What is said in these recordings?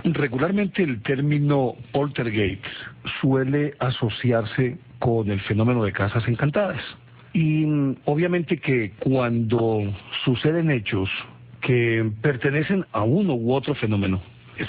Regularmente el término poltergeist suele asociarse con el fenómeno de casas encantadas. Y obviamente que cuando suceden hechos que pertenecen a uno u otro fenómeno,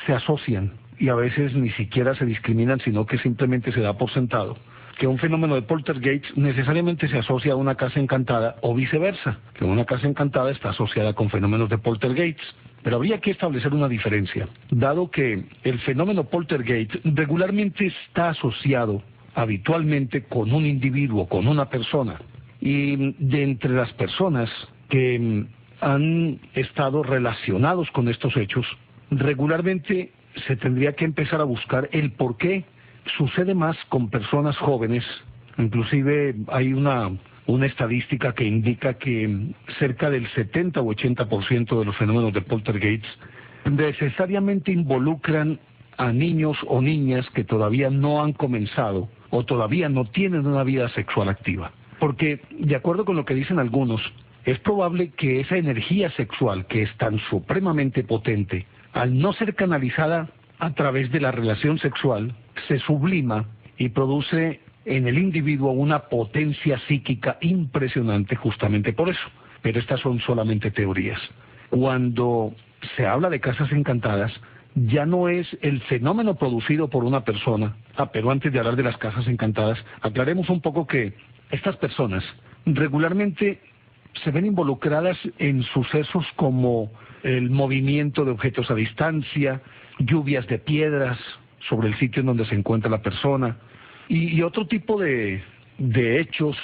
se asocian y a veces ni siquiera se discriminan, sino que simplemente se da por sentado que un fenómeno de poltergeist necesariamente se asocia a una casa encantada o viceversa, que una casa encantada está asociada con fenómenos de poltergeist. Pero habría que establecer una diferencia, dado que el fenómeno poltergeist regularmente está asociado habitualmente con un individuo, con una persona. Y de entre las personas que han estado relacionados con estos hechos, regularmente se tendría que empezar a buscar el por qué sucede más con personas jóvenes. Inclusive hay una estadística que indica que cerca del 70 o 80% de los fenómenos de poltergeist necesariamente involucran a niños o niñas que todavía no han comenzado o todavía no tienen una vida sexual activa. Porque, de acuerdo con lo que dicen algunos, es probable que esa energía sexual, que es tan supremamente potente, al no ser canalizada a través de la relación sexual, se sublima y produce en el individuo una potencia psíquica impresionante justamente por eso. Pero estas son solamente teorías. Cuando se habla de casas encantadas, ya no es el fenómeno producido por una persona. Pero antes de hablar de las casas encantadas, aclaremos un poco que estas personas regularmente se ven involucradas en sucesos como el movimiento de objetos a distancia, lluvias de piedras sobre el sitio en donde se encuentra la persona y otro tipo de hechos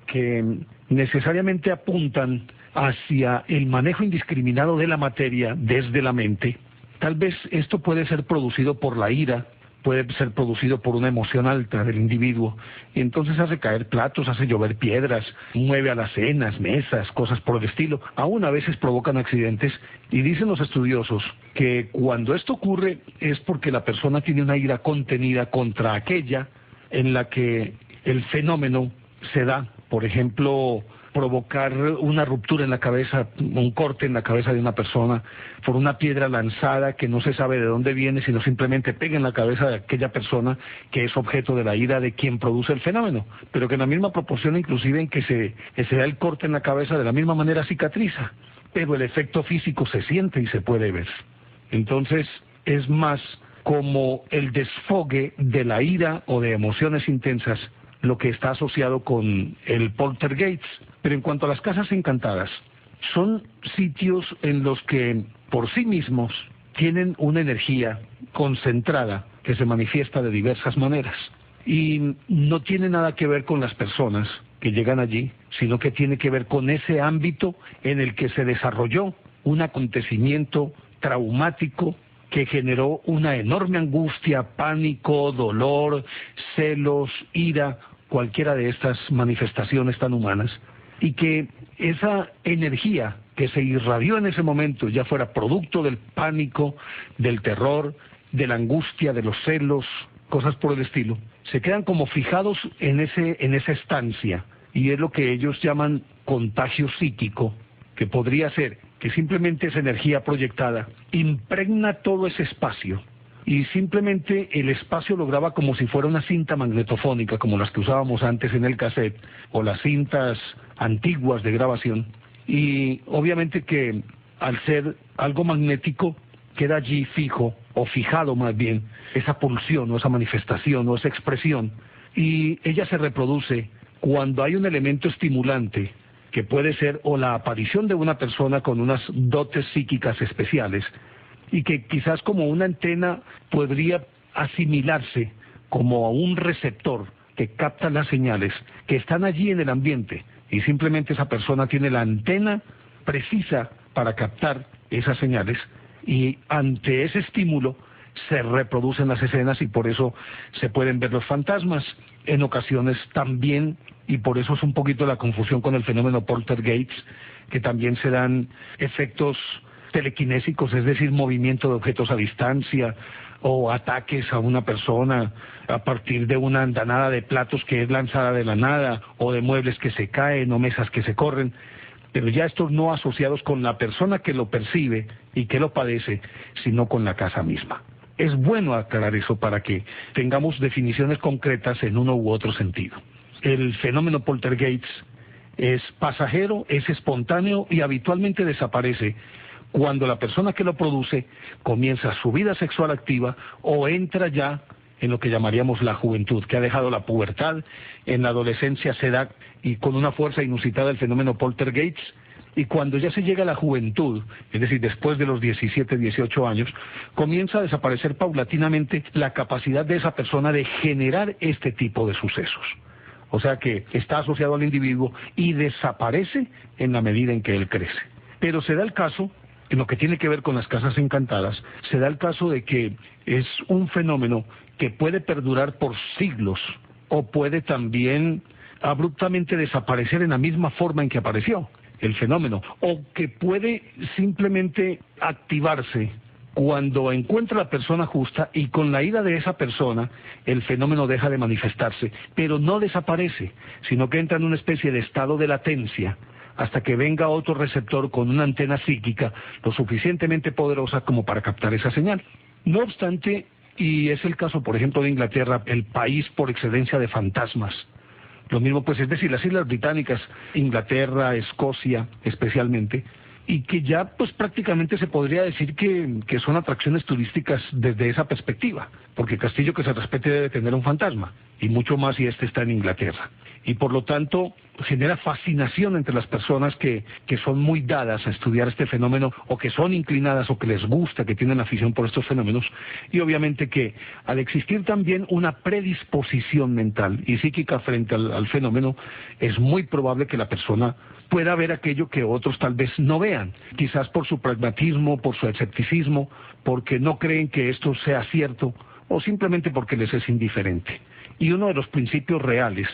que necesariamente apuntan hacia el manejo indiscriminado de la materia desde la mente. Tal vez esto puede ser producido por la ira, puede ser producido por una emoción alta del individuo, y entonces hace caer platos, hace llover piedras, mueve alacenas, mesas, cosas por el estilo. Aún a veces provocan accidentes, y dicen los estudiosos que cuando esto ocurre es porque la persona tiene una ira contenida contra aquella en la que el fenómeno se da. Por ejemplo, provocar una ruptura en la cabeza, un corte en la cabeza de una persona por una piedra lanzada que no se sabe de dónde viene, sino simplemente pega en la cabeza de aquella persona que es objeto de la ira de quien produce el fenómeno, pero que en la misma proporción, inclusive en que se da el corte en la cabeza, de la misma manera cicatriza, pero el efecto físico se siente y se puede ver. Entonces es más como el desfogue de la ira o de emociones intensas lo que está asociado con el poltergeist. Pero en cuanto a las casas encantadas, son sitios en los que por sí mismos tienen una energía concentrada que se manifiesta de diversas maneras. Y no tiene nada que ver con las personas que llegan allí, sino que tiene que ver con ese ámbito en el que se desarrolló un acontecimiento traumático que generó una enorme angustia, pánico, dolor, celos, ira, cualquiera de estas manifestaciones tan humanas, y que esa energía que se irradió en ese momento, ya fuera producto del pánico, del terror, de la angustia, de los celos, cosas por el estilo, se quedan como fijados en esa estancia, y es lo que ellos llaman contagio psíquico, que podría ser que simplemente esa energía proyectada impregna todo ese espacio, y simplemente el espacio lo graba como si fuera una cinta magnetofónica, como las que usábamos antes en el cassette, o las cintas antiguas de grabación, y obviamente que al ser algo magnético, queda allí fijo, o fijado más bien, esa pulsión, o esa manifestación, o esa expresión, y ella se reproduce cuando hay un elemento estimulante, que puede ser o la aparición de una persona con unas dotes psíquicas especiales, y que quizás como una antena podría asimilarse como a un receptor que capta las señales que están allí en el ambiente, y simplemente esa persona tiene la antena precisa para captar esas señales, y ante ese estímulo se reproducen las escenas, y por eso se pueden ver los fantasmas en ocasiones también, y por eso es un poquito la confusión con el fenómeno poltergeist, que también se dan efectos telequinésicos, es decir, movimiento de objetos a distancia, o ataques a una persona a partir de una andanada de platos que es lanzada de la nada, o de muebles que se caen, o mesas que se corren, pero ya estos no asociados con la persona que lo percibe y que lo padece, sino con la casa misma. Es bueno aclarar eso para que tengamos definiciones concretas en uno u otro sentido. El fenómeno poltergeist es pasajero, es espontáneo y habitualmente desaparece cuando la persona que lo produce comienza su vida sexual activa o entra ya en lo que llamaríamos la juventud, que ha dejado la pubertad, en la adolescencia se da y con una fuerza inusitada el fenómeno poltergeist, y cuando ya se llega a la juventud, es decir, después de los 17, 18 años, comienza a desaparecer paulatinamente la capacidad de esa persona de generar este tipo de sucesos. O sea que está asociado al individuo y desaparece en la medida en que él crece. Pero se da el caso, en lo que tiene que ver con las casas encantadas, se da el caso de que es un fenómeno que puede perdurar por siglos o puede también abruptamente desaparecer en la misma forma en que apareció el fenómeno, o que puede simplemente activarse cuando encuentra la persona justa y con la ida de esa persona el fenómeno deja de manifestarse, pero no desaparece, sino que entra en una especie de estado de latencia hasta que venga otro receptor con una antena psíquica lo suficientemente poderosa como para captar esa señal. No obstante, y es el caso por ejemplo de Inglaterra, el país por excelencia de fantasmas, lo mismo pues es decir, las Islas Británicas, Inglaterra, Escocia especialmente, y que ya pues prácticamente se podría decir que son atracciones turísticas desde esa perspectiva, porque castillo que se respete debe tener un fantasma, y mucho más si este está en Inglaterra. Y por lo tanto genera fascinación entre las personas que son muy dadas a estudiar este fenómeno, o que son inclinadas, o que les gusta, que tienen afición por estos fenómenos, y obviamente que al existir también una predisposición mental y psíquica frente al fenómeno, es muy probable que la persona pueda ver aquello que otros tal vez no vean, quizás por su pragmatismo, por su escepticismo, porque no creen que esto sea cierto, o simplemente porque les es indiferente. Y uno de los principios reales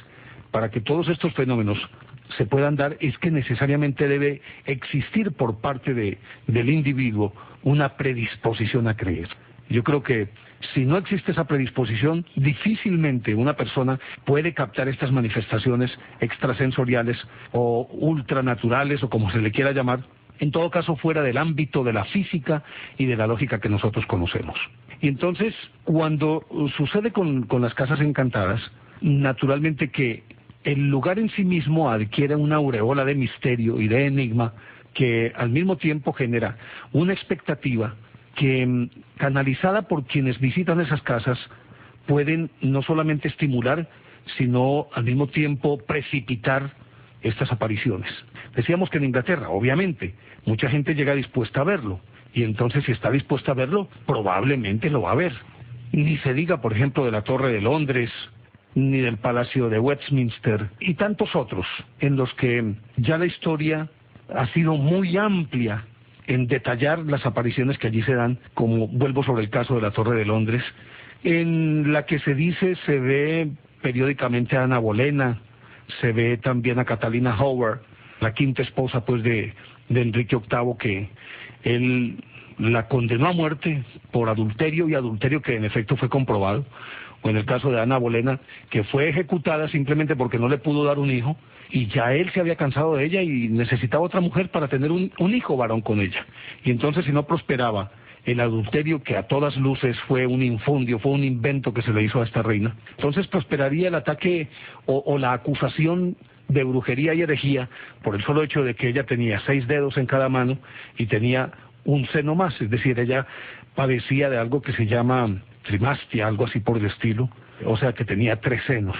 para que todos estos fenómenos se puedan dar es que necesariamente debe existir por parte del individuo una predisposición a creer. Yo creo que si no existe esa predisposición, difícilmente una persona puede captar estas manifestaciones extrasensoriales o ultranaturales o como se le quiera llamar, en todo caso fuera del ámbito de la física y de la lógica que nosotros conocemos. Y entonces, cuando sucede con las casas encantadas, naturalmente que el lugar en sí mismo adquiere una aureola de misterio y de enigma que al mismo tiempo genera una expectativa que, canalizada por quienes visitan esas casas, pueden no solamente estimular, sino al mismo tiempo precipitar estas apariciones. Decíamos que en Inglaterra, obviamente, mucha gente llega dispuesta a verlo, y entonces si está dispuesta a verlo, probablemente lo va a ver. Ni se diga, por ejemplo, de la Torre de Londres, ni del Palacio de Westminster, y tantos otros, en los que ya la historia ha sido muy amplia en detallar las apariciones que allí se dan, como vuelvo sobre el caso de la Torre de Londres, en la que se dice, se ve periódicamente a Ana Bolena, se ve también a Catalina Howard, la quinta esposa pues de Enrique VIII, que él la condenó a muerte por adulterio, y adulterio que en efecto fue comprobado, o en el caso de Ana Bolena, que fue ejecutada simplemente porque no le pudo dar un hijo, y ya él se había cansado de ella y necesitaba otra mujer para tener un hijo varón con ella. Y entonces, si no prosperaba el adulterio, que a todas luces fue un infundio, fue un invento que se le hizo a esta reina, entonces prosperaría el ataque o la acusación de brujería y herejía por el solo hecho de que ella tenía 6 dedos en cada mano y tenía un seno más, es decir, ella padecía de algo que se llama trimastia, algo así por el estilo, o sea que tenía 3 senos.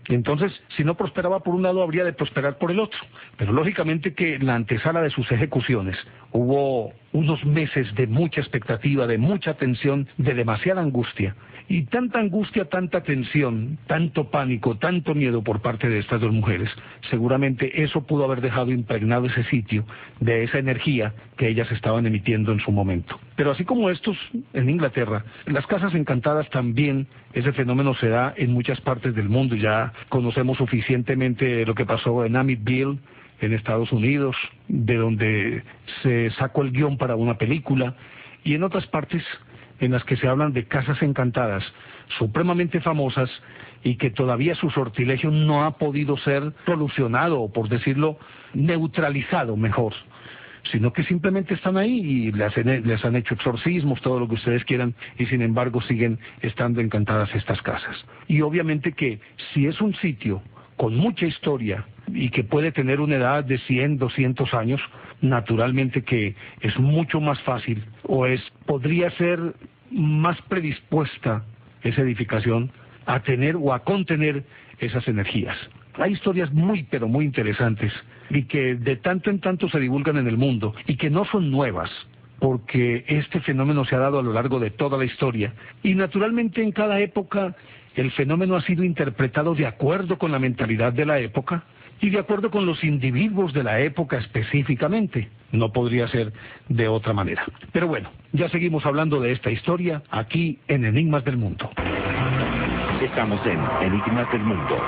Y entonces, si no prosperaba por un lado, habría de prosperar por el otro. Pero lógicamente que en la antesala de sus ejecuciones hubo unos meses de mucha expectativa, de mucha tensión, de demasiada angustia. Y tanta angustia, tanta tensión, tanto pánico, tanto miedo por parte de estas dos mujeres, seguramente eso pudo haber dejado impregnado ese sitio de esa energía que ellas estaban emitiendo en su momento. Pero así como estos en Inglaterra, en las casas encantadas también ese fenómeno se da en muchas partes del mundo. Ya conocemos suficientemente lo que pasó en Amityville, en Estados Unidos, de donde se sacó el guión para una película, y en otras partes en las que se hablan de casas encantadas supremamente famosas y que todavía su sortilegio no ha podido ser solucionado, o por decirlo, neutralizado mejor. sino que simplemente están ahí y les han hecho exorcismos, todo lo que ustedes quieran, y sin embargo siguen estando encantadas estas casas. Y obviamente que si es un sitio con mucha historia y que puede tener una edad de 100, 200 años, naturalmente que es mucho más fácil, podría ser más predispuesta esa edificación a tener o a contener esas energías. Hay historias muy, pero muy interesantes y que de tanto en tanto se divulgan en el mundo y que no son nuevas, porque este fenómeno se ha dado a lo largo de toda la historia. Y naturalmente en cada época el fenómeno ha sido interpretado de acuerdo con la mentalidad de la época y de acuerdo con los individuos de la época específicamente. No podría ser de otra manera. Pero bueno, ya seguimos hablando de esta historia aquí en Enigmas del Mundo. Estamos en Enigmas del Mundo.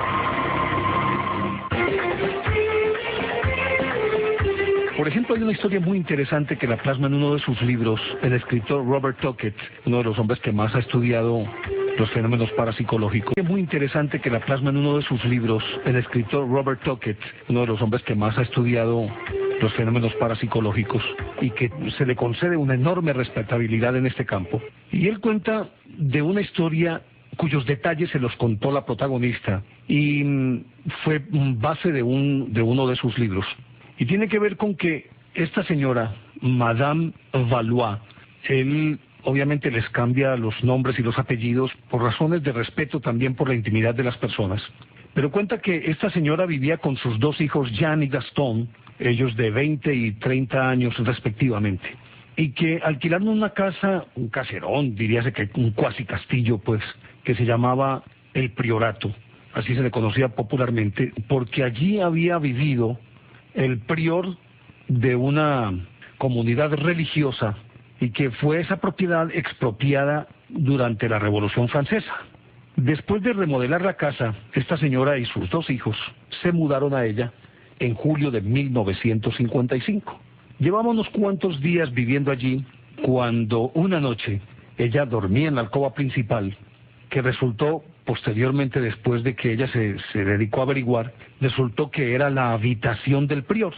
Por ejemplo, hay una historia muy interesante que la plasma en uno de sus libros el escritor Robert Tuckett, uno de los hombres que más ha estudiado los fenómenos parapsicológicos. Es muy interesante que la plasma en uno de sus libros el escritor Robert Tuckett, uno de los hombres que más ha estudiado los fenómenos parapsicológicos y que se le concede una enorme respetabilidad en este campo. Y él cuenta de una historia cuyos detalles se los contó la protagonista y fue base de uno de sus libros. Y tiene que ver con que esta señora, Madame Valois, él obviamente les cambia los nombres y los apellidos por razones de respeto, también por la intimidad de las personas. Pero cuenta que esta señora vivía con sus dos hijos, Jean y Gaston, ellos de 20 y 30 años respectivamente. Y que alquilaron una casa, un caserón, diríase que un cuasi castillo, pues, que se llamaba El Priorato, así se le conocía popularmente, porque allí había vivido el prior de una comunidad religiosa y que fue esa propiedad expropiada durante la Revolución Francesa. Después de remodelar la casa, esta señora y sus dos hijos se mudaron a ella en julio de 1955. Llevamos unos cuantos días viviendo allí cuando una noche ella dormía en la alcoba principal, que resultó posteriormente, después de que ella se dedicó a averiguar, resultó que era la habitación del prior.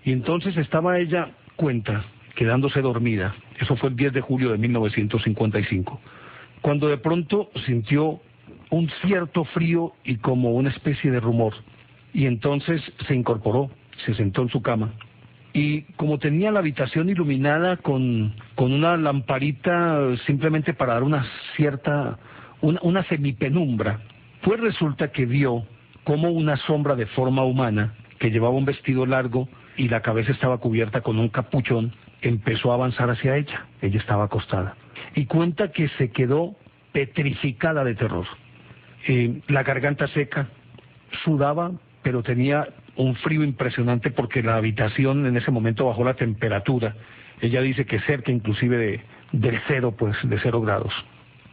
Y entonces estaba ella, cuenta, quedándose dormida, eso fue el 10 de julio de 1955, cuando de pronto sintió un cierto frío y como una especie de rumor, y entonces se incorporó, se sentó en su cama, y como tenía la habitación iluminada con una lamparita simplemente para dar una semipenumbra, pues resulta que vio como una sombra de forma humana, que llevaba un vestido largo y la cabeza estaba cubierta con un capuchón, empezó a avanzar hacia ella. Ella estaba acostada. Y cuenta que se quedó petrificada de terror. La garganta seca, sudaba, pero tenía un frío impresionante porque la habitación en ese momento bajó la temperatura. Ella dice que cerca inclusive del cero, pues de 0 grados.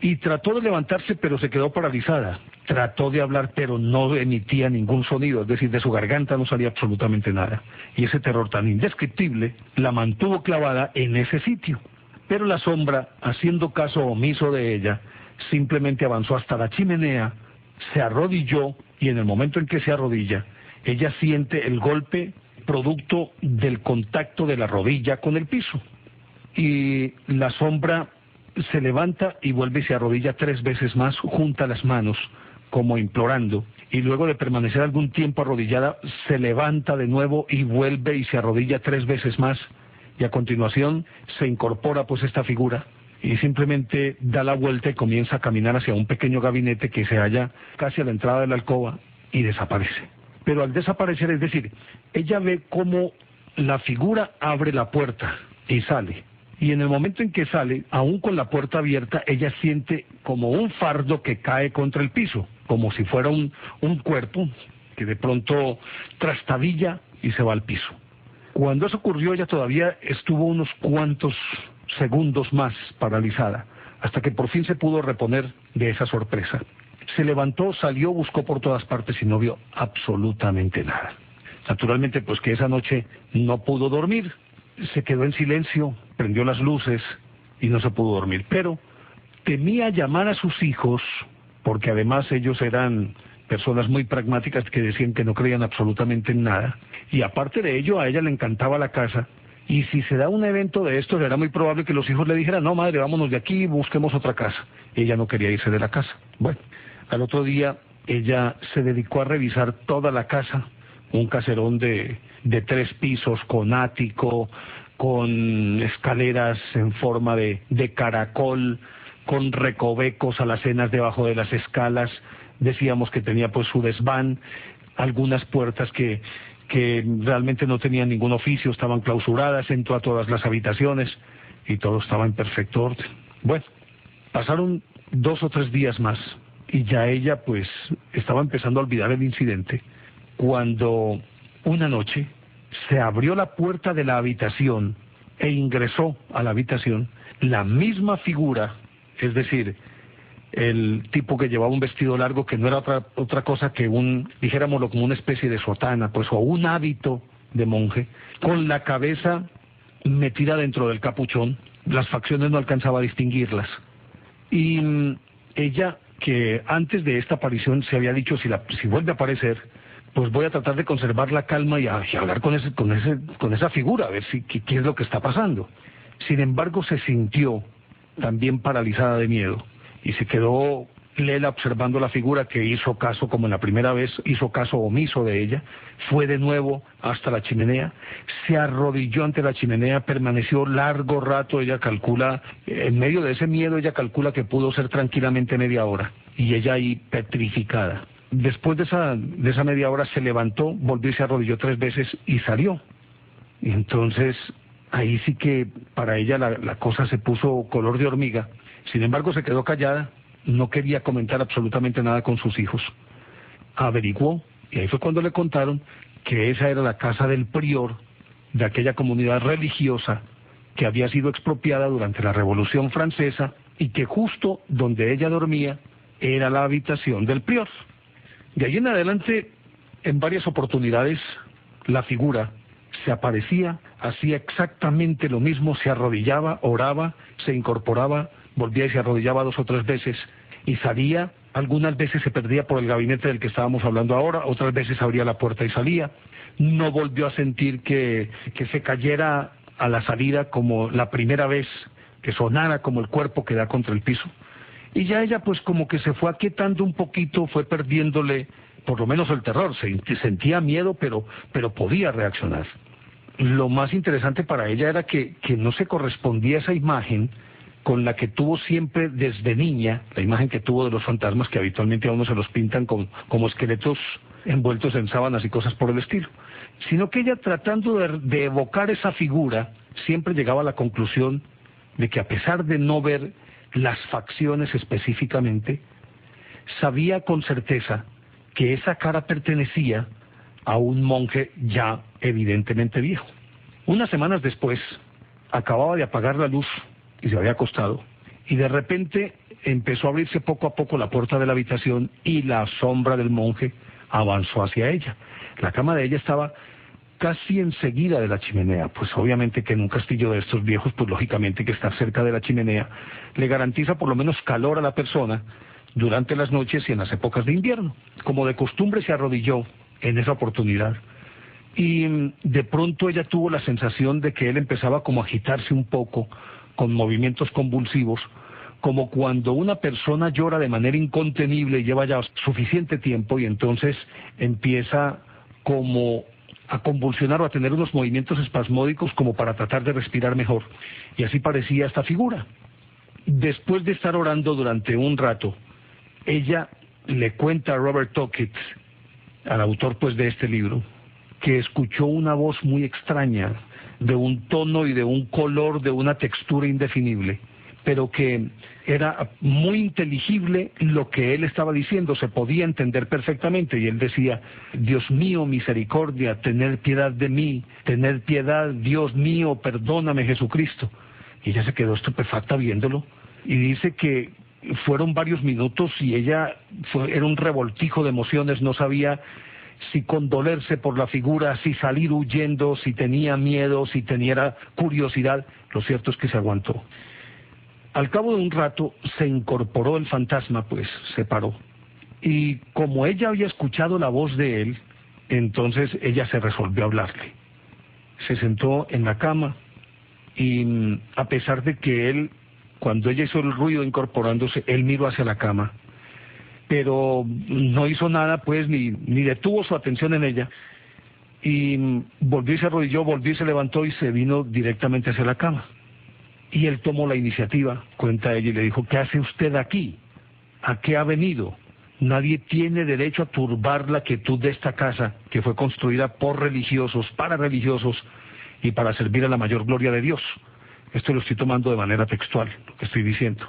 Y trató de levantarse, pero se quedó paralizada. Trató de hablar, pero no emitía ningún sonido, es decir, de su garganta no salía absolutamente nada. Y ese terror tan indescriptible la mantuvo clavada en ese sitio. Pero la sombra, haciendo caso omiso de ella, simplemente avanzó hasta la chimenea, se arrodilló, y en el momento en que se arrodilla, ella siente el golpe producto del contacto de la rodilla con el piso. Y la sombra se levanta y vuelve y se arrodilla 3 veces más, junta las manos como implorando, y luego de permanecer algún tiempo arrodillada se levanta de nuevo y vuelve y se arrodilla 3 veces más, y a continuación se incorpora pues esta figura y simplemente da la vuelta y comienza a caminar hacia un pequeño gabinete que se halla casi a la entrada de la alcoba y desaparece. Pero al desaparecer, es decir, ella ve cómo la figura abre la puerta y sale. Y en el momento en que sale, aún con la puerta abierta, ella siente como un fardo que cae contra el piso, como si fuera un cuerpo que de pronto trastabilla y se va al piso. Cuando eso ocurrió, ella todavía estuvo unos cuantos segundos más paralizada, hasta que por fin se pudo reponer de esa sorpresa. Se levantó, salió, buscó por todas partes y no vio absolutamente nada. Naturalmente, pues que esa noche no pudo dormir, se quedó en silencio, prendió las luces y no se pudo dormir. Pero temía llamar a sus hijos, porque además ellos eran personas muy pragmáticas que decían que no creían absolutamente en nada. Y aparte de ello, a ella le encantaba la casa Y si se da un evento de estos, era muy probable que los hijos le dijeran, no madre, vámonos de aquí, busquemos otra casa. Ella no quería irse de la casa. Bueno, al otro día ella se dedicó a revisar toda la casa, un caserón de 3 pisos, con ático, con escaleras en forma de caracol, con recovecos alacenas debajo de las escalas. Decíamos que tenía pues su desván, algunas puertas que realmente no tenían ningún oficio, estaban clausuradas, entró a todas las habitaciones y todo estaba en perfecto orden. Bueno, pasaron 2 o 3 días más y ya ella pues estaba empezando a olvidar el incidente, cuando una noche se abrió la puerta de la habitación e ingresó a la habitación la misma figura, es decir, el tipo que llevaba un vestido largo que no era otra cosa que dijéramoslo, como una especie de sotana, pues, o un hábito de monje, con la cabeza metida dentro del capuchón, las facciones no alcanzaba a distinguirlas. Y ella, que antes de esta aparición se había dicho, si vuelve a aparecer, pues voy a tratar de conservar la calma y hablar con esa figura, a ver qué es lo que está pasando. Sin embargo, se sintió también paralizada de miedo y se quedó Lela observando la figura, que hizo caso, como en la primera vez, hizo caso omiso de ella. Fue de nuevo hasta la chimenea, se arrodilló ante la chimenea, permaneció largo rato. Ella calcula, en medio de ese miedo, ella calcula que pudo ser tranquilamente media hora, y ella ahí petrificada. Después de esa media hora se levantó, volvió y se arrodilló 3 veces y salió. Y entonces ahí sí que para ella la cosa se puso color de hormiga. Sin embargo, se quedó callada, no quería comentar absolutamente nada con sus hijos. Averiguó, y ahí fue cuando le contaron que esa era la casa del prior de aquella comunidad religiosa que había sido expropiada durante la Revolución Francesa, y que justo donde ella dormía era la habitación del prior. De ahí en adelante, en varias oportunidades, la figura se aparecía, hacía exactamente lo mismo, se arrodillaba, oraba, se incorporaba, volvía y se arrodillaba 2 o 3 veces y salía. Algunas veces se perdía por el gabinete del que estábamos hablando ahora, otras veces abría la puerta y salía. No volvió a sentir que se cayera a la salida como la primera vez, que sonara como el cuerpo que da contra el piso. Y ya ella pues como que se fue aquietando un poquito, fue perdiéndole por lo menos el terror, sentía miedo, pero podía reaccionar. Lo más interesante para ella era que no se correspondía esa imagen con la que tuvo siempre desde niña, la imagen que tuvo de los fantasmas, que habitualmente a uno se los pintan como esqueletos envueltos en sábanas y cosas por el estilo, sino que ella, tratando de evocar esa figura, siempre llegaba a la conclusión de que, a pesar de no ver las facciones específicamente, sabía con certeza que esa cara pertenecía a un monje ya evidentemente viejo. Unas semanas después, acababa de apagar la luz y se había acostado, y de repente empezó a abrirse poco a poco la puerta de la habitación y la sombra del monje avanzó hacia ella. La cama de ella estaba casi enseguida de la chimenea, pues obviamente que en un castillo de estos viejos, pues lógicamente que estar cerca de la chimenea le garantiza por lo menos calor a la persona durante las noches y en las épocas de invierno. Como de costumbre, se arrodilló en esa oportunidad y de pronto ella tuvo la sensación de que él empezaba como a agitarse un poco, con movimientos convulsivos, como cuando una persona llora de manera incontenible y lleva ya suficiente tiempo, y entonces empieza como a convulsionar o a tener unos movimientos espasmódicos como para tratar de respirar mejor. Y así parecía esta figura. Después de estar orando durante un rato, ella le cuenta a Robert Tockett, al autor pues de este libro, que escuchó una voz muy extraña, de un tono y de un color, de una textura indefinible, pero que era muy inteligible lo que él estaba diciendo, se podía entender perfectamente, y él decía: Dios mío, misericordia, tener piedad de mí, tener piedad, Dios mío, perdóname, Jesucristo. Y ella se quedó estupefacta viéndolo, y dice que fueron varios minutos y ella era un revoltijo de emociones, no sabía si condolerse por la figura, si salir huyendo, si tenía miedo, si tenía curiosidad. Lo cierto es que se aguantó. Al cabo de un rato se incorporó el fantasma, pues se paró. Y como ella había escuchado la voz de él, entonces ella se resolvió a hablarle. se sentó en la cama y a pesar de que él, cuando ella hizo el ruido incorporándose, él miró hacia la cama, pero no hizo nada, pues, ni detuvo su atención en ella, y volvió y se arrodilló, volvió y se levantó y se vino directamente hacia la cama. Y él tomó la iniciativa, cuenta ella, y le dijo: ¿qué hace usted aquí? ¿A qué ha venido? Nadie tiene derecho a turbar la quietud de esta casa, que fue construida por religiosos, para religiosos, y para servir a la mayor gloria de Dios. Esto lo estoy tomando de manera textual, lo que estoy diciendo.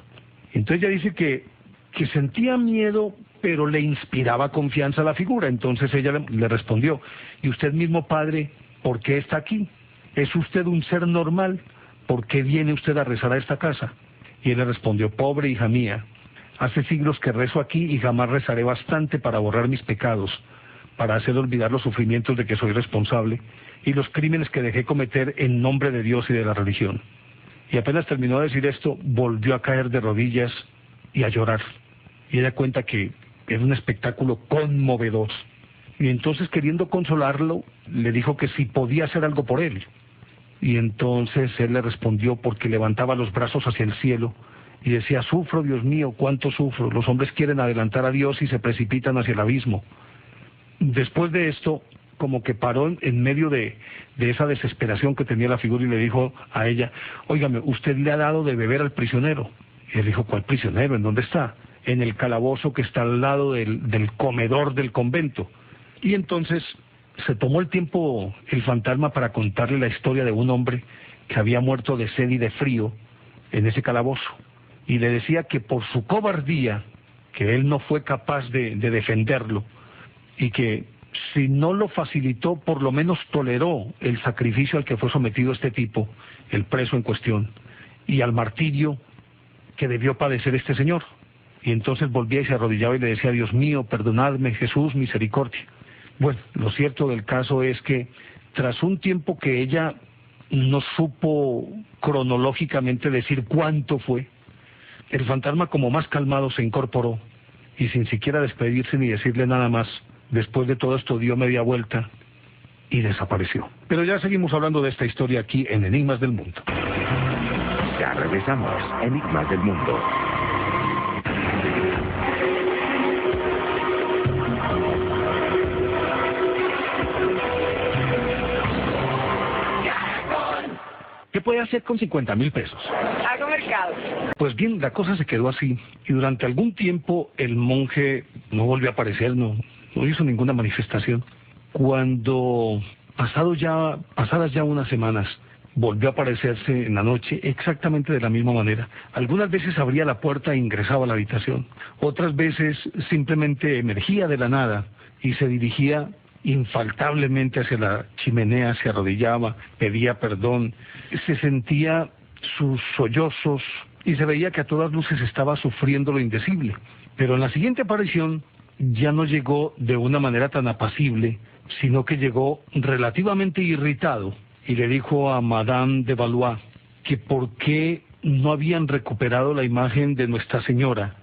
Entonces ella dice que sentía miedo, pero le inspiraba confianza a la figura. Entonces ella le respondió: ¿y usted mismo, padre, por qué está aquí? ¿Es usted un ser normal? ¿Por qué viene usted a rezar a esta casa? Y él le respondió: pobre hija mía, hace siglos que rezo aquí y jamás rezaré bastante para borrar mis pecados, para hacer olvidar los sufrimientos de que soy responsable y los crímenes que dejé cometer en nombre de Dios y de la religión. Y apenas terminó de decir esto, volvió a caer de rodillas y a llorar. Y ella cuenta que era un espectáculo conmovedor. Y entonces, queriendo consolarlo, le dijo que si podía hacer algo por él. Y entonces él le respondió, porque levantaba los brazos hacia el cielo y decía: sufro, Dios mío, cuánto sufro. Los hombres quieren adelantar a Dios y se precipitan hacia el abismo. Después de esto, como que paró en medio de esa desesperación que tenía la figura y le dijo a ella: óigame, ¿usted le ha dado de beber al prisionero? Y él dijo: ¿cuál prisionero? ¿En dónde está? En el calabozo que está al lado del comedor del convento. Y entonces se tomó el tiempo el fantasma para contarle la historia de un hombre que había muerto de sed y de frío en ese calabozo. Y le decía que por su cobardía, que él no fue capaz de defenderlo, y que si no lo facilitó, por lo menos toleró el sacrificio al que fue sometido este tipo, el preso en cuestión, y al martirio que debió padecer este señor. Y entonces volvía y se arrodillaba y le decía: Dios mío, perdonadme, Jesús, misericordia. Bueno, lo cierto del caso es que tras un tiempo que ella no supo cronológicamente decir cuánto fue, el fantasma, como más calmado, se incorporó y sin siquiera despedirse ni decirle nada más, después de todo esto dio media vuelta y desapareció. Pero ya seguimos hablando de esta historia aquí en Enigmas del Mundo. Ya regresamos, Enigmas del Mundo. ¿Qué puede hacer con 50.000 pesos? Hago mercado. Pues bien, la cosa se quedó así, y durante algún tiempo el monje no volvió a aparecer, no hizo ninguna manifestación. Cuando pasadas ya unas semanas, volvió a aparecerse en la noche exactamente de la misma manera. Algunas veces abría la puerta e ingresaba a la habitación. Otras veces simplemente emergía de la nada y se dirigía infaltablemente hacia la chimenea, se arrodillaba, pedía perdón, se sentía sus sollozos y se veía que a todas luces estaba sufriendo lo indecible. Pero en la siguiente aparición ya no llegó de una manera tan apacible, sino que llegó relativamente irritado y le dijo a Madame de Valois que por qué no habían recuperado la imagen de Nuestra Señora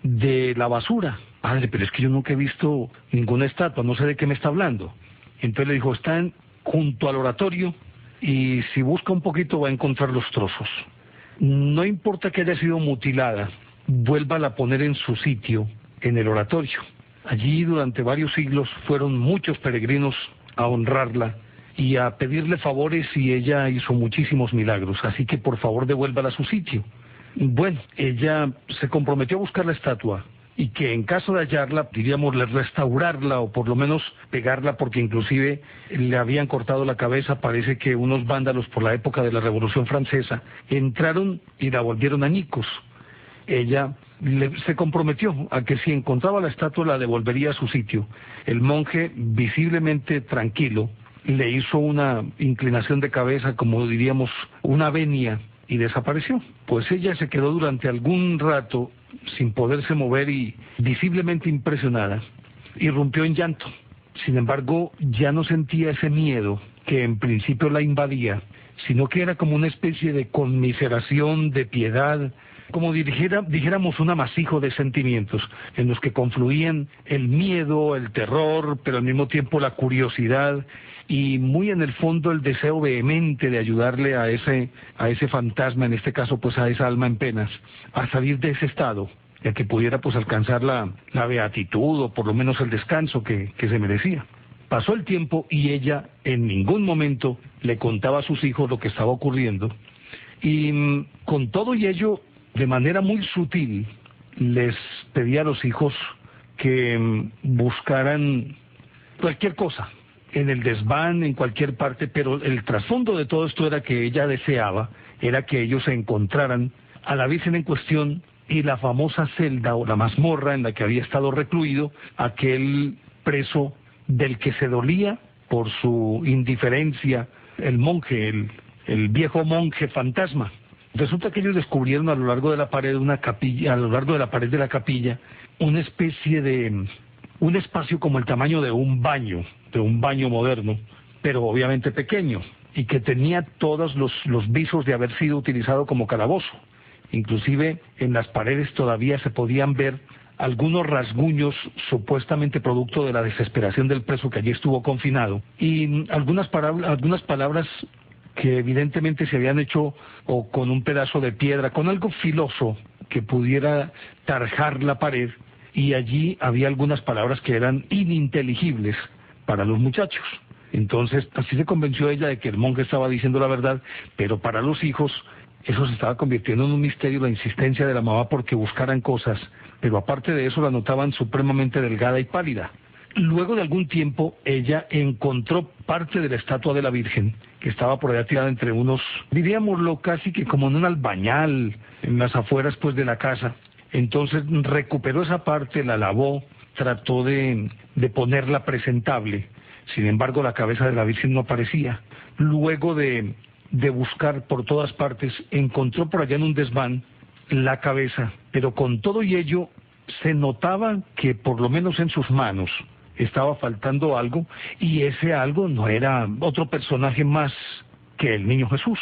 de la basura. Padre, pero es que yo nunca he visto ninguna estatua, no sé de qué me está hablando. Entonces le dijo: están junto al oratorio y si busca un poquito va a encontrar los trozos. No importa que haya sido mutilada, vuélvala a poner en su sitio, en el oratorio. Allí durante varios siglos fueron muchos peregrinos a honrarla y a pedirle favores, y ella hizo muchísimos milagros, así que por favor devuélvala a su sitio. Bueno, ella se comprometió a buscar la estatua y que en caso de hallarla, diríamos, restaurarla o por lo menos pegarla, porque inclusive le habían cortado la cabeza. Parece que unos vándalos por la época de la Revolución Francesa entraron y la volvieron añicos. Ella se comprometió a que si encontraba la estatua la devolvería a su sitio. El monje, visiblemente tranquilo, le hizo una inclinación de cabeza, como diríamos, una venia, y desapareció. Pues ella se quedó durante algún rato sin poderse mover y visiblemente impresionada, irrumpió en llanto. Sin embargo, ya no sentía ese miedo que en principio la invadía, sino que era como una especie de conmiseración, de piedad, como dijéramos un amasijo de sentimientos en los que confluían el miedo, el terror, pero al mismo tiempo la curiosidad y muy en el fondo el deseo vehemente de ayudarle a ese fantasma, en este caso pues a esa alma en penas, a salir de ese estado, ya que pudiera pues alcanzar la beatitud o por lo menos el descanso que se merecía. Pasó el tiempo y ella en ningún momento le contaba a sus hijos lo que estaba ocurriendo, y con todo y ello, de manera muy sutil, les pedía a los hijos que buscaran cualquier cosa, en el desván, en cualquier parte, pero el trasfondo de todo esto era que ella deseaba, era que ellos se encontraran a la Virgen en cuestión y la famosa celda o la mazmorra en la que había estado recluido aquel preso del que se dolía por su indiferencia el monje, el viejo monje fantasma. Resulta que ellos descubrieron a lo largo de la pared de una capilla, a lo largo de la pared de la capilla, una especie de un espacio como el tamaño de un baño moderno, pero obviamente pequeño, y que tenía todos los visos de haber sido utilizado como calabozo. Inclusive en las paredes todavía se podían ver algunos rasguños supuestamente producto de la desesperación del preso que allí estuvo confinado, y algunas palabras que evidentemente se habían hecho o con un pedazo de piedra, con algo filoso que pudiera tarjar la pared, y allí había algunas palabras que eran ininteligibles para los muchachos. Entonces así se convenció ella de que el monje estaba diciendo la verdad, pero para los hijos eso se estaba convirtiendo en un misterio, la insistencia de la mamá porque buscaran cosas, pero aparte de eso la notaban supremamente delgada y pálida. Luego de algún tiempo ella encontró parte de la estatua de la Virgen que estaba por allá tirada entre unos, diríamoslo casi que como en un albañal, en las afueras pues de la casa. Entonces recuperó esa parte, la lavó, trató de ponerla presentable. Sin embargo, la cabeza de la Virgen no aparecía. Luego de buscar por todas partes, encontró por allá en un desván la cabeza, pero con todo y ello se notaba que por lo menos en sus manos estaba faltando algo, y ese algo no era otro personaje más que el niño Jesús.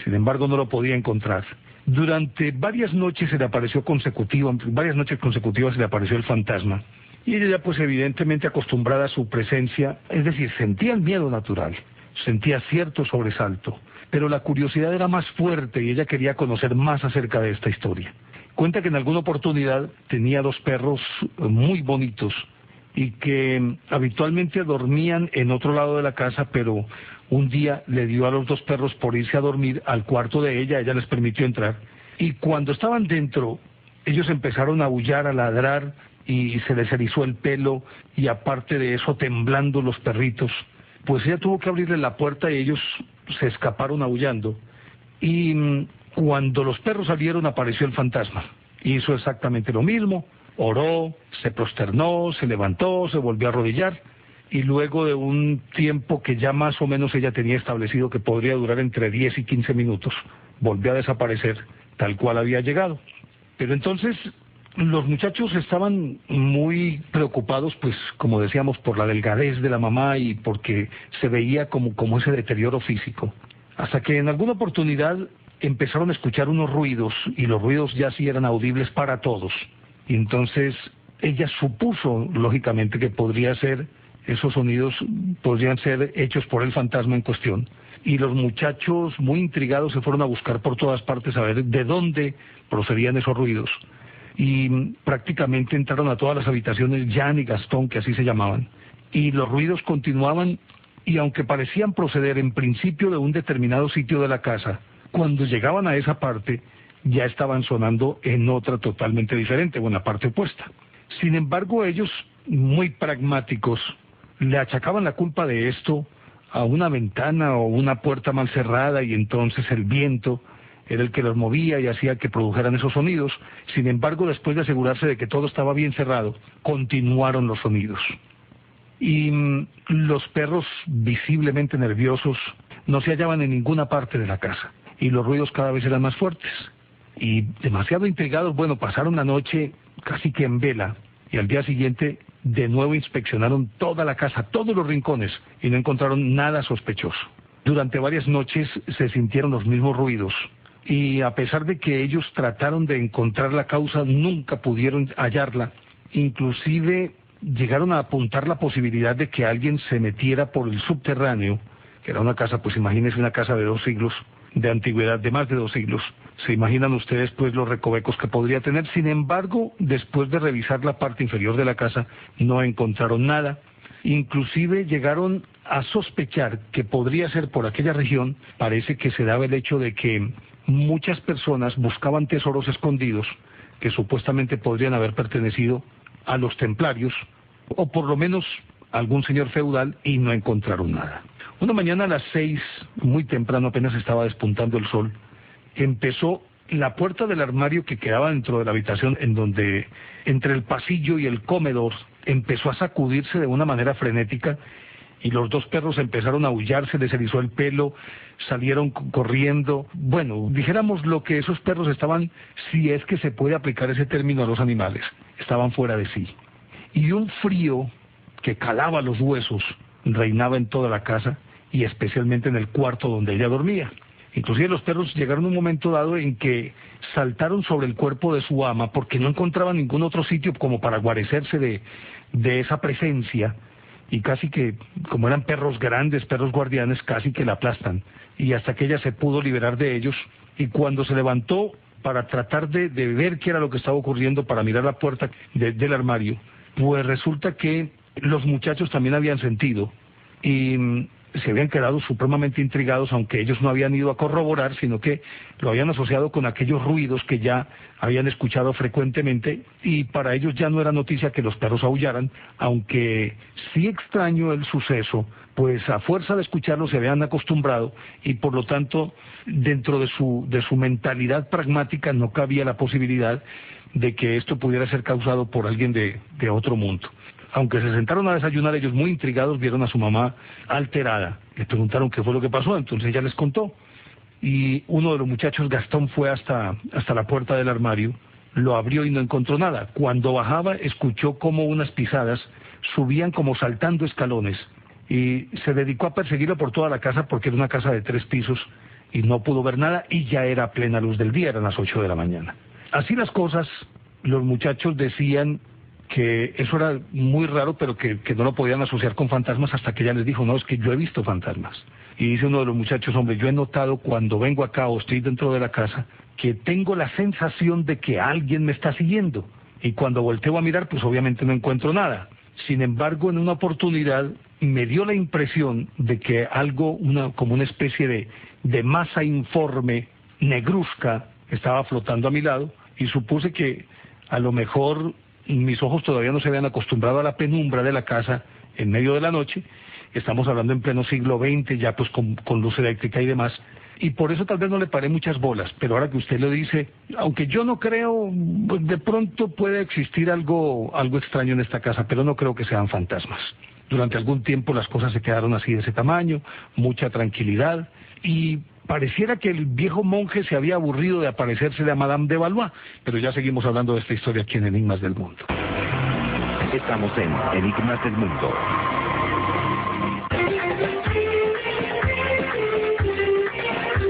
Sin embargo, no lo podía encontrar. Durante varias noches varias noches consecutivas se le apareció el fantasma, y ella pues evidentemente acostumbrada a su presencia, es decir, sentía el miedo natural, sentía cierto sobresalto, pero la curiosidad era más fuerte y ella quería conocer más acerca de esta historia. Cuenta que en alguna oportunidad tenía 2 perros muy bonitos y que habitualmente dormían en otro lado de la casa, pero un día le dio a los 2 perros por irse a dormir al cuarto de ella les permitió entrar, y cuando estaban dentro, ellos empezaron a aullar, a ladrar, y se les erizó el pelo, y aparte de eso temblando los perritos, pues ella tuvo que abrirle la puerta y ellos se escaparon aullando, y cuando los perros salieron apareció el fantasma, hizo exactamente lo mismo, oró, se prosternó, se levantó, se volvió a arrodillar, y luego de un tiempo que ya más o menos ella tenía establecido que podría durar entre 10 y 15 minutos, volvió a desaparecer tal cual había llegado. Pero entonces los muchachos estaban muy preocupados, pues como decíamos, por la delgadez de la mamá y porque se veía como ese deterioro físico, hasta que en alguna oportunidad empezaron a escuchar unos ruidos, y los ruidos ya sí eran audibles para todos. Y entonces ella supuso, lógicamente, que esos sonidos podrían ser hechos por el fantasma en cuestión. Y los muchachos, muy intrigados, se fueron a buscar por todas partes a ver de dónde procedían esos ruidos. Y prácticamente entraron a todas las habitaciones, Jan y Gastón, que así se llamaban. Y los ruidos continuaban, y aunque parecían proceder en principio de un determinado sitio de la casa, cuando llegaban a esa parte, ya estaban sonando en otra totalmente diferente, o en la parte opuesta. Sin embargo, ellos, muy pragmáticos, le achacaban la culpa de esto a una ventana o una puerta mal cerrada, y entonces el viento era el que los movía y hacía que produjeran esos sonidos. Sin embargo, después de asegurarse de que todo estaba bien cerrado, continuaron los sonidos. Y los perros, visiblemente nerviosos, no se hallaban en ninguna parte de la casa, y los ruidos cada vez eran más fuertes. Y demasiado intrigados, pasaron la noche casi que en vela, y al día siguiente de nuevo inspeccionaron toda la casa, todos los rincones, y no encontraron nada sospechoso. Durante varias noches se sintieron los mismos ruidos, y a pesar de que ellos trataron de encontrar la causa, nunca pudieron hallarla. Inclusive llegaron a apuntar la posibilidad de que alguien se metiera por el subterráneo, que era una casa, pues imagínense, una casa de 2 siglos de antigüedad, de más de 2 siglos. Se imaginan ustedes pues los recovecos que podría tener. Sin embargo, después de revisar la parte inferior de la casa, no encontraron nada. Inclusive llegaron a sospechar que podría ser por aquella región. Parece que se daba el hecho de que muchas personas buscaban tesoros escondidos que supuestamente podrían haber pertenecido a los templarios, o por lo menos a algún señor feudal, y no encontraron nada. Una mañana a las 6, muy temprano, apenas estaba despuntando el sol, empezó la puerta del armario que quedaba dentro de la habitación, en donde entre el pasillo y el comedor, empezó a sacudirse de una manera frenética, y los 2 perros empezaron a aullar, se les erizó el pelo, salieron corriendo. Bueno, dijéramos lo que esos perros estaban, si es que se puede aplicar ese término a los animales, estaban fuera de sí. Y un frío que calaba los huesos reinaba en toda la casa, y especialmente en el cuarto donde ella dormía. Inclusive los perros llegaron a un momento dado en que saltaron sobre el cuerpo de su ama porque no encontraban ningún otro sitio como para guarecerse de esa presencia, y casi que, como eran perros grandes, perros guardianes, casi que la aplastan, y hasta que ella se pudo liberar de ellos. Y cuando se levantó para tratar de ver qué era lo que estaba ocurriendo, para mirar la puerta del armario, pues resulta que los muchachos también habían sentido, y se habían quedado supremamente intrigados, aunque ellos no habían ido a corroborar, sino que lo habían asociado con aquellos ruidos que ya habían escuchado frecuentemente, y para ellos ya no era noticia que los perros aullaran, aunque sí extraño el suceso, pues a fuerza de escucharlo se habían acostumbrado, y por lo tanto dentro de su mentalidad pragmática no cabía la posibilidad de que esto pudiera ser causado por alguien de otro mundo. Aunque se sentaron a desayunar, ellos muy intrigados vieron a su mamá alterada. Le preguntaron qué fue lo que pasó, entonces ella les contó. Y uno de los muchachos, Gastón, fue hasta la puerta del armario, lo abrió y no encontró nada. Cuando bajaba, escuchó como unas pisadas subían como saltando escalones, y se dedicó a perseguirlo por toda la casa, porque era una casa de 3 pisos, y no pudo ver nada, y ya era plena luz del día, eran las 8 de la mañana. Así las cosas, los muchachos decían que eso era muy raro, pero que no lo podían asociar con fantasmas, hasta que ella les dijo: no, es que yo he visto fantasmas. Y dice uno de los muchachos: hombre, yo he notado cuando vengo acá o estoy dentro de la casa, que tengo la sensación de que alguien me está siguiendo, y cuando volteo a mirar, pues obviamente no encuentro nada. Sin embargo, en una oportunidad me dio la impresión de que algo, como una especie de masa informe, negruzca, estaba flotando a mi lado, y supuse que a lo mejor mis ojos todavía no se habían acostumbrado a la penumbra de la casa en medio de la noche. Estamos hablando en pleno siglo XX, ya pues con luz eléctrica y demás, y por eso tal vez no le paré muchas bolas. Pero ahora que usted lo dice, aunque yo no creo, pues de pronto puede existir algo extraño en esta casa, pero no creo que sean fantasmas. Durante algún tiempo las cosas se quedaron así, de ese tamaño, mucha tranquilidad, y pareciera que el viejo monje se había aburrido de aparecérsele a Madame de Valois, pero ya seguimos hablando de esta historia aquí en Enigmas del Mundo. Estamos en Enigmas del Mundo.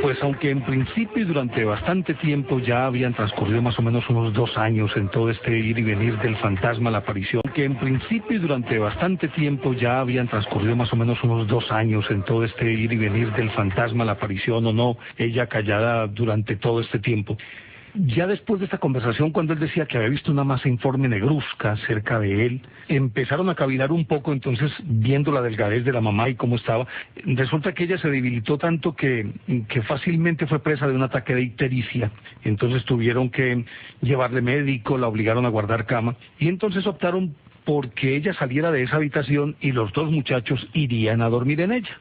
Pues aunque en principio y durante bastante tiempo ya habían transcurrido más o menos unos 2 años en todo este ir y venir del fantasma, la aparición, que en principio y durante bastante tiempo ya habían transcurrido más o menos unos 2 años en todo este ir y venir del fantasma, la aparición o no, ella callada durante todo este tiempo. Ya después de esta conversación, cuando él decía que había visto una masa informe negruzca cerca de él, empezaron a cavilar un poco. Entonces, viendo la delgadez de la mamá y cómo estaba, resulta que ella se debilitó tanto que fácilmente fue presa de un ataque de ictericia. Entonces tuvieron que llevarle médico, la obligaron a guardar cama, y entonces optaron porque ella saliera de esa habitación y los 2 muchachos irían a dormir en ella.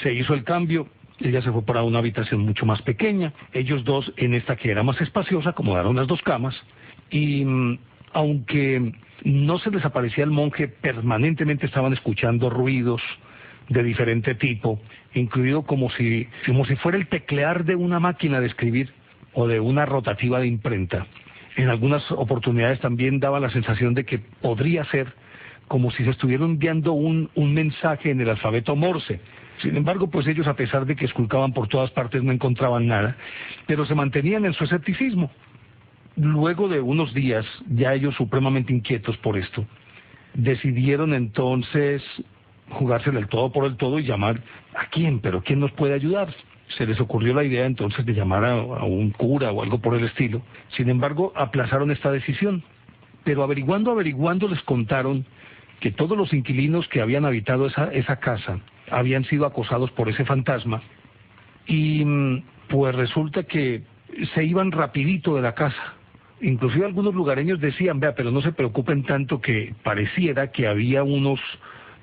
Se hizo el cambio. Ella se fue para una habitación mucho más pequeña, ellos 2 en esta que era más espaciosa, acomodaron las 2 camas, y aunque no se les aparecía el monje, permanentemente estaban escuchando ruidos de diferente tipo, incluido como si fuera el teclear de una máquina de escribir o de una rotativa de imprenta. En algunas oportunidades también daba la sensación de que podría ser como si se estuviera enviando un mensaje en el alfabeto Morse, Sin embargo, pues ellos, a pesar de que esculcaban por todas partes, no encontraban nada, pero se mantenían en su escepticismo. Luego de unos días, ya ellos supremamente inquietos por esto, decidieron entonces jugársela el todo por el todo y llamar a quién, pero quién nos puede ayudar. Se les ocurrió la idea entonces de llamar a un cura o algo por el estilo. Sin embargo, aplazaron esta decisión, pero averiguando les contaron que todos los inquilinos que habían habitado esa casa habían sido acosados por ese fantasma, y pues resulta que se iban rapidito de la casa. Inclusive algunos lugareños decían, vea, pero no se preocupen tanto, que pareciera que había unos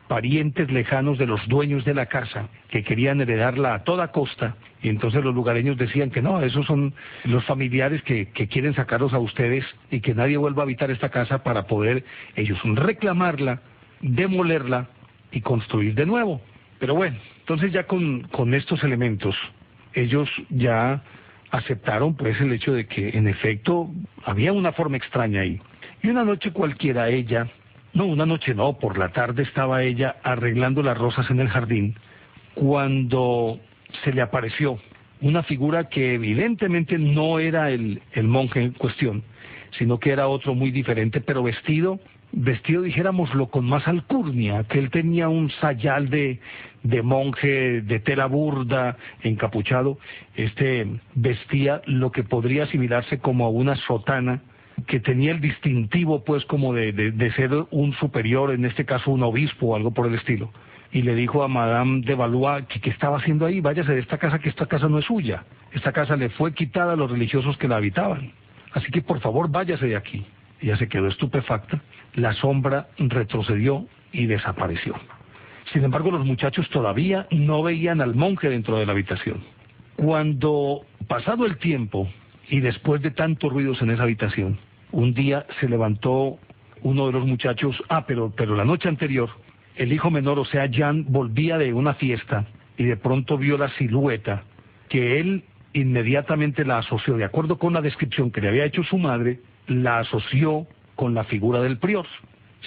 parientes lejanos de los dueños de la casa que querían heredarla a toda costa, y entonces los lugareños decían que no, esos son los familiares que quieren sacarlos a ustedes y que nadie vuelva a habitar esta casa para poder ellos reclamarla, demolerla y construir de nuevo. Pero bueno, entonces ya con estos elementos, ellos ya aceptaron pues el hecho de que en efecto había una forma extraña ahí. Y una noche cualquiera por la tarde estaba ella arreglando las rosas en el jardín, cuando se le apareció una figura que evidentemente no era el monje en cuestión, sino que era otro muy diferente, pero vestido, dijéramoslo, con más alcurnia, que él tenía un sayal de monje, de tela burda, encapuchado. Vestía lo que podría asimilarse como a una sotana, que tenía el distintivo pues como de ser un superior, en este caso un obispo o algo por el estilo. Y le dijo a Madame de Valois que estaba haciendo ahí: váyase de esta casa, que esta casa no es suya, esta casa le fue quitada a los religiosos que la habitaban, así que por favor váyase de aquí. Ella se quedó estupefacta, la sombra retrocedió y desapareció. Sin embargo, los muchachos todavía no veían al monje dentro de la habitación. Cuando, pasado el tiempo y después de tantos ruidos en esa habitación, un día se levantó uno de los muchachos, pero la noche anterior, el hijo menor, o sea, Jan, volvía de una fiesta y de pronto vio la silueta que él inmediatamente la asoció, de acuerdo con la descripción que le había hecho su madre, la asoció con la figura del prior.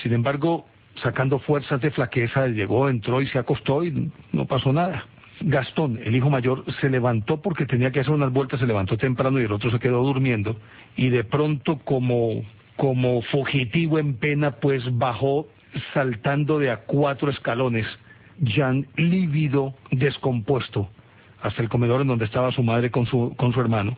Sin embargo, sacando fuerzas de flaqueza, llegó, entró y se acostó y no pasó nada. Gastón, el hijo mayor, se levantó porque tenía que hacer unas vueltas, se levantó temprano y el otro se quedó durmiendo, y de pronto como fugitivo en pena, pues bajó saltando de a 4 escalones, Jan, lívido, descompuesto, hasta el comedor en donde estaba su madre con su hermano.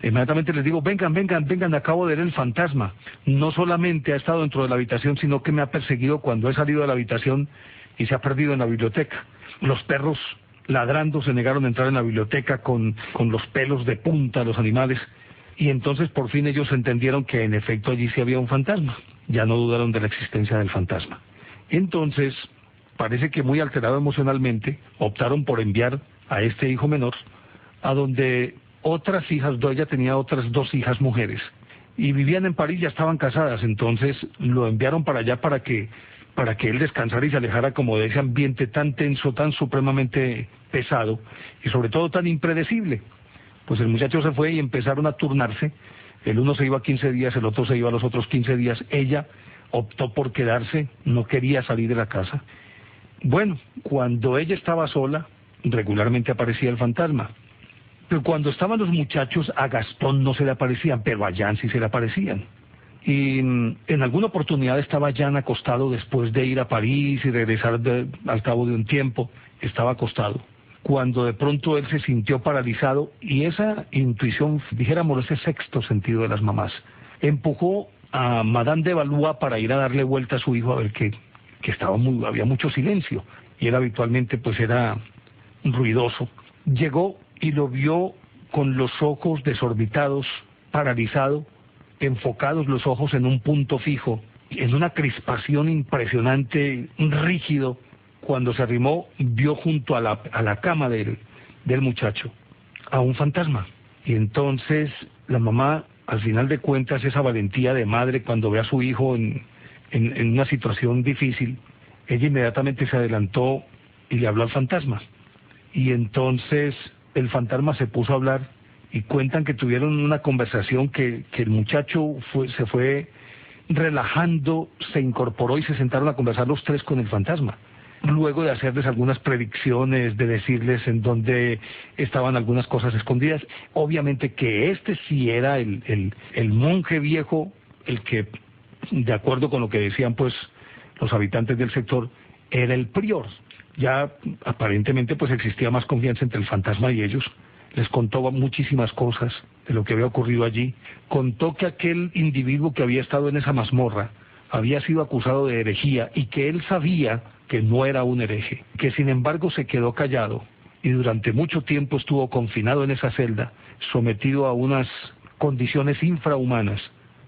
Inmediatamente les digo: vengan, acabo de ver el fantasma. No solamente ha estado dentro de la habitación, sino que me ha perseguido cuando he salido de la habitación y se ha perdido en la biblioteca. Los perros, ladrando, se negaron a entrar en la biblioteca con los pelos de punta, los animales, y entonces por fin ellos entendieron que en efecto allí sí había un fantasma. Ya no dudaron de la existencia del fantasma. Entonces, parece que muy alterado emocionalmente, optaron por enviar a este hijo menor a donde otras hijas, ella tenía otras 2 hijas mujeres, y vivían en París, ya estaban casadas. Entonces lo enviaron para allá para que él descansara y se alejara como de ese ambiente tan tenso, tan supremamente pesado y sobre todo tan impredecible. Pues el muchacho se fue y empezaron a turnarse. El uno se iba 15 días, el otro se iba a los otros 15 días. Ella optó por quedarse, no quería salir de la casa. Bueno, cuando ella estaba sola, regularmente aparecía el fantasma. Pero cuando estaban los muchachos, a Gastón no se le aparecían, pero a Jan sí se le aparecían. Y en alguna oportunidad estaba Jan acostado después de ir a París y regresar al cabo de un tiempo. Estaba acostado, cuando de pronto él se sintió paralizado, y esa intuición, dijéramos, ese sexto sentido de las mamás, empujó a Madame de Valois para ir a darle vuelta a su hijo a ver que había mucho silencio, y él habitualmente pues era ruidoso. Llegó y lo vio con los ojos desorbitados, paralizado, enfocados los ojos en un punto fijo, en una crispación impresionante, rígido. Cuando se arrimó, vio junto a la cama del muchacho a un fantasma. Y entonces la mamá, al final de cuentas, esa valentía de madre cuando ve a su hijo en una situación difícil, ella inmediatamente se adelantó y le habló al fantasma. Y entonces el fantasma se puso a hablar, y cuentan que tuvieron una conversación, que el muchacho se fue relajando, se incorporó y se sentaron a conversar los 3 con el fantasma. luego de hacerles algunas predicciones, de decirles en dónde estaban algunas cosas escondidas. Obviamente que este sí era el monje viejo, el que, de acuerdo con lo que decían pues los habitantes del sector, era el prior. Ya aparentemente pues existía más confianza entre el fantasma y ellos. Les contó muchísimas cosas de lo que había ocurrido allí. Contó que aquel individuo que había estado en esa mazmorra había sido acusado de herejía y que él sabía que no era un hereje, que sin embargo se quedó callado y durante mucho tiempo estuvo confinado en esa celda, sometido a unas condiciones infrahumanas,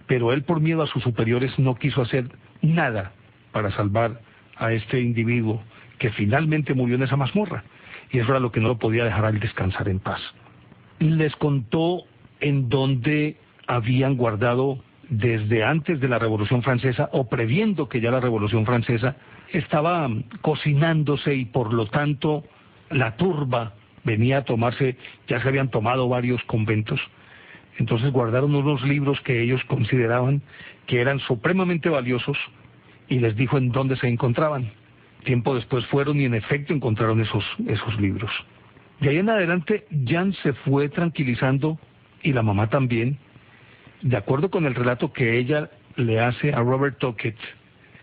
pero él por miedo a sus superiores no quiso hacer nada para salvar a este individuo que finalmente murió en esa mazmorra, y eso era lo que no lo podía dejar al descansar en paz. Les contó en dónde habían guardado desde antes de la Revolución Francesa, o previendo que ya la Revolución Francesa estaba cocinándose y por lo tanto la turba venía a tomarse, ya se habían tomado varios conventos. Entonces guardaron unos libros que ellos consideraban que eran supremamente valiosos y les dijo en dónde se encontraban. Tiempo después fueron y en efecto encontraron esos libros. De ahí en adelante Jan se fue tranquilizando y la mamá también. De acuerdo con el relato que ella le hace a Robert Tocket,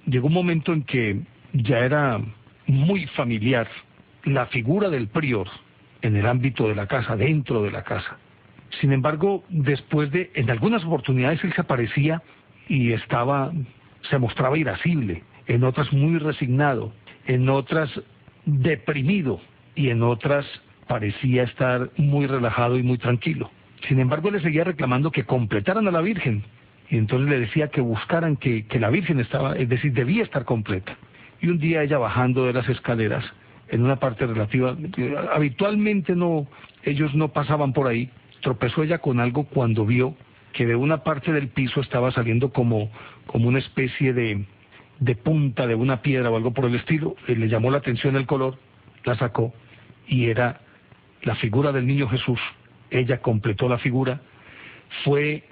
llegó un momento en que ya era muy familiar la figura del prior en el ámbito de la casa, dentro de la casa. Sin embargo, después en algunas oportunidades él se aparecía y se mostraba irascible, en otras muy resignado, en otras deprimido y en otras parecía estar muy relajado y muy tranquilo. Sin embargo, le seguía reclamando que completaran a la Virgen, y entonces le decía que buscaran que la Virgen estaba, es decir, debía estar completa. Y un día ella bajando de las escaleras, en una parte relativa, habitualmente ellos no pasaban por ahí, tropezó ella con algo cuando vio que de una parte del piso estaba saliendo como una especie de punta de una piedra o algo por el estilo. Le llamó la atención el color, la sacó y era la figura del niño Jesús. Ella completó la figura, fue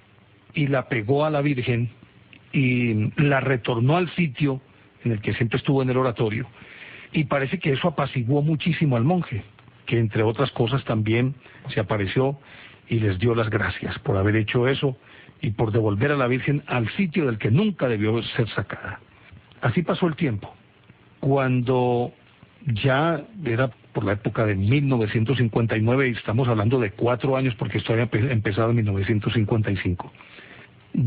y la pegó a la Virgen y la retornó al sitio en el que siempre estuvo en el oratorio, y parece que eso apaciguó muchísimo al monje, que entre otras cosas también se apareció y les dio las gracias por haber hecho eso y por devolver a la Virgen al sitio del que nunca debió ser sacada. Así pasó el tiempo. Cuando ya era por la época de 1959, y estamos hablando de 4 años porque esto había empezado en 1955,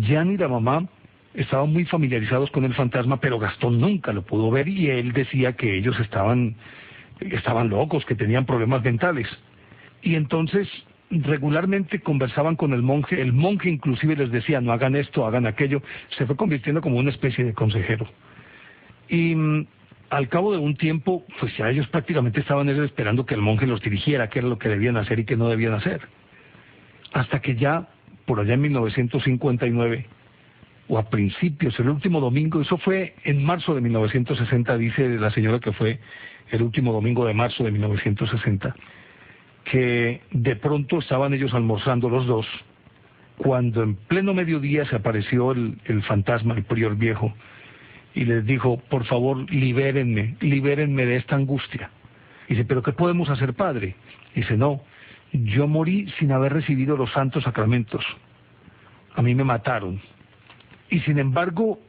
Jan y la mamá estaban muy familiarizados con el fantasma, pero Gastón nunca lo pudo ver y él decía que ellos estaban locos, que tenían problemas mentales. Y entonces regularmente conversaban con el monje inclusive les decía no hagan esto, hagan aquello, se fue convirtiendo como una especie de consejero. Y al cabo de un tiempo, pues ya ellos prácticamente estaban esperando que el monje los dirigiera, qué era lo que debían hacer y qué no debían hacer. Hasta que ya, por allá en 1959, o a principios, el último domingo, eso fue en marzo de 1960, dice la señora que fue el último domingo de marzo de 1960, que de pronto estaban ellos almorzando los dos, cuando en pleno mediodía se apareció el fantasma, el prior viejo, y les dijo, por favor, libérenme de esta angustia. Dice, ¿pero qué podemos hacer, padre? Dice, no, yo morí sin haber recibido los santos sacramentos. A mí me mataron. Y sin embargo,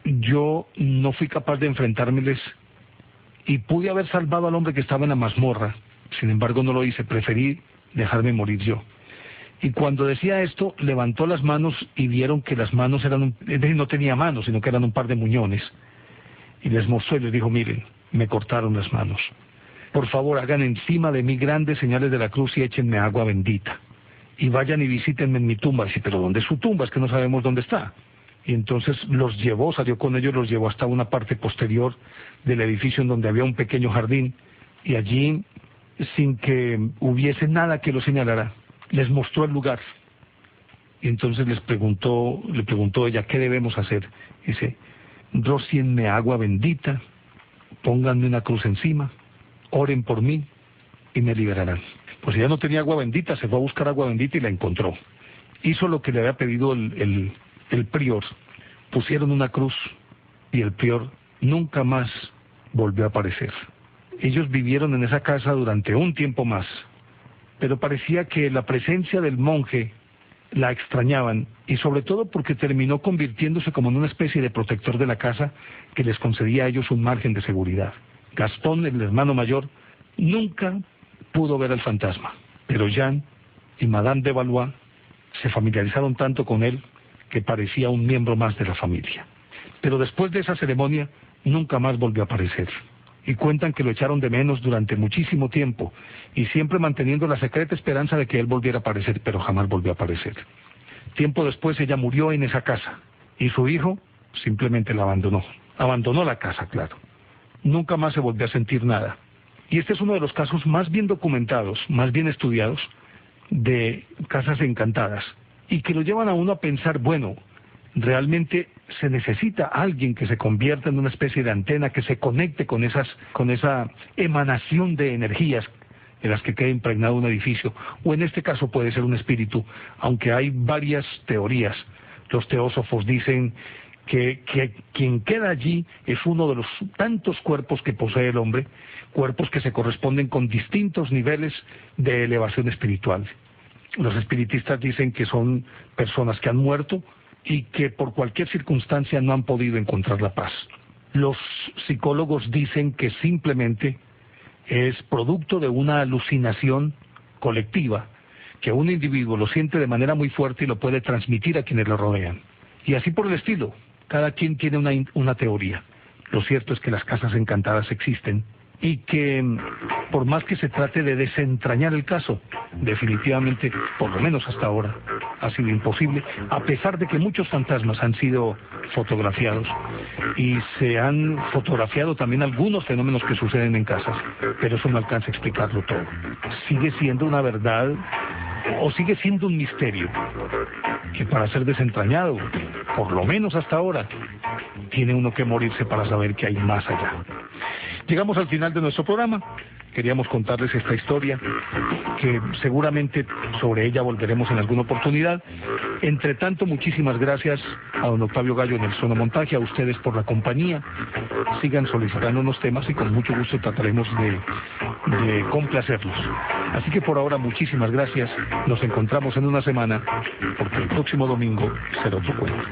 yo no fui capaz de enfrentármeles y pude haber salvado al hombre que estaba en la mazmorra. Sin embargo, no lo hice, preferí dejarme morir yo. Y cuando decía esto, levantó las manos y vieron que las manos no tenía manos, sino que eran un par de muñones. Y les mostró y les dijo, miren, me cortaron las manos. Por favor, hagan encima de mí grandes señales de la cruz y échenme agua bendita. Y vayan y visítenme en mi tumba. Dice, pero ¿dónde es su tumba? Es que no sabemos dónde está. Y entonces salió con ellos, los llevó hasta una parte posterior del edificio en donde había un pequeño jardín. Y allí, sin que hubiese nada que lo señalara, les mostró el lugar. Y entonces le preguntó ella, ¿qué debemos hacer? Dice, rócienme agua bendita, pónganme una cruz encima, oren por mí y me liberarán. Pues ella no tenía agua bendita, se fue a buscar agua bendita y la encontró. Hizo lo que le había pedido el prior. Pusieron una cruz y el prior nunca más volvió a aparecer. Ellos vivieron en esa casa durante un tiempo más, pero parecía que la presencia del monje la extrañaban, y sobre todo porque terminó convirtiéndose como en una especie de protector de la casa que les concedía a ellos un margen de seguridad. Gastón, el hermano mayor, nunca pudo ver al fantasma, pero Jean y Madame de Valois se familiarizaron tanto con él que parecía un miembro más de la familia. Pero después de esa ceremonia nunca más volvió a aparecer, y cuentan que lo echaron de menos durante muchísimo tiempo, y siempre manteniendo la secreta esperanza de que él volviera a aparecer, pero jamás volvió a aparecer. Tiempo después ella murió en esa casa, y su hijo simplemente la abandonó la casa, claro. Nunca más se volvió a sentir nada. Y este es uno de los casos más bien documentados, más bien estudiados, de casas encantadas, y que lo llevan a uno a pensar, bueno, realmente se necesita alguien que se convierta en una especie de antena, que se conecte con esa emanación de energías en las que queda impregnado un edificio, o en este caso puede ser un espíritu, aunque hay varias teorías. Los teósofos dicen que quien queda allí es uno de los tantos cuerpos que posee el hombre, cuerpos que se corresponden con distintos niveles de elevación espiritual. Los espiritistas dicen que son personas que han muerto y que por cualquier circunstancia no han podido encontrar la paz. Los psicólogos dicen que simplemente es producto de una alucinación colectiva, que un individuo lo siente de manera muy fuerte y lo puede transmitir a quienes lo rodean. Y así por el estilo, cada quien tiene una teoría. Lo cierto es que las casas encantadas existen, y que por más que se trate de desentrañar el caso, definitivamente, por lo menos hasta ahora, ha sido imposible, a pesar de que muchos fantasmas han sido fotografiados, y se han fotografiado también algunos fenómenos que suceden en casas, pero eso no alcanza a explicarlo todo. Sigue siendo una verdad, o sigue siendo un misterio, que para ser desentrañado, por lo menos hasta ahora, tiene uno que morirse para saber que hay más allá. Llegamos al final de nuestro programa. Queríamos contarles esta historia, que seguramente sobre ella volveremos en alguna oportunidad. Entre tanto, muchísimas gracias a don Octavio Gallo en el sonomontaje, a ustedes por la compañía. Sigan solicitando unos temas y con mucho gusto trataremos de complacerlos. Así que por ahora, muchísimas gracias. Nos encontramos en una semana, porque el próximo domingo será otro cuento.